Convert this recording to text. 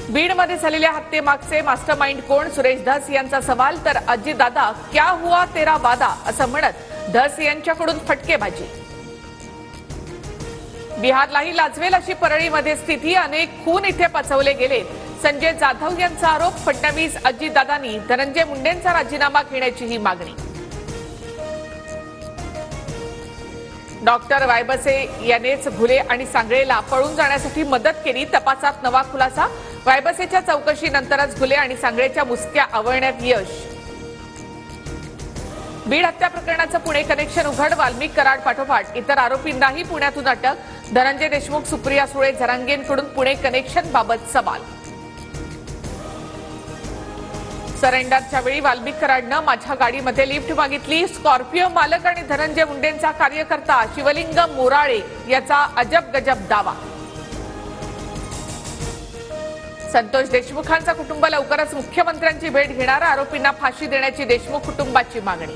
बीडमध्ये झालेल्या हत्येमागचे मास्टरमाइंड कोण? सुरेश धस यांचा सवाल. तर अजितदादा क्या हुआ तेरा वादा असं म्हणत धस यांच्याकडून फटकेबाजी. बिहारलाही लाजवेल अशी परळीमध्ये स्थिती. अनेक खून इथे पचवले गेले. संजय जाधव यांचा आरोप. फडणवीस अजितदादांनी धनंजय मुंडेंचा राजीनामा घेण्याची ही मागणी. डॉक्टर वायबसे यानेच घुले आणि सांगळेला पळून जाण्यासाठी मदत केली. तपासात नवा खुलासा. वायबसेच्या चौकशीनंतरच घुले आणि सांगळेच्या मुसक्या आवळण्यात यश. बीड हत्या प्रकरणाचं पुणे कनेक्शन उघड. वाल्मिक कराड पाठोपाठ इतर आरोपींनाही पुण्यातून अटक. धनंजय देशमुख, सुप्रिया सुळे, जरांगेंकडून पुणे कनेक्शन बाबत सवाल. सरेंडरच्या वेळी वाल्मिक कराडनं माझ्या गाडीमध्ये लिफ्ट मागितली. स्कॉर्पिओ मालक आणि धनंजय मुंडेंचा कार्यकर्ता शिवलिंगम मोराळे याचा अजब गजब दावा. संतोष देशमुखांचं कुटुंब लवकरच मुख्यमंत्र्यांची भेट घेणार. आरोपींना फाशी देण्याची देशमुख कुटुंबाची मागणी.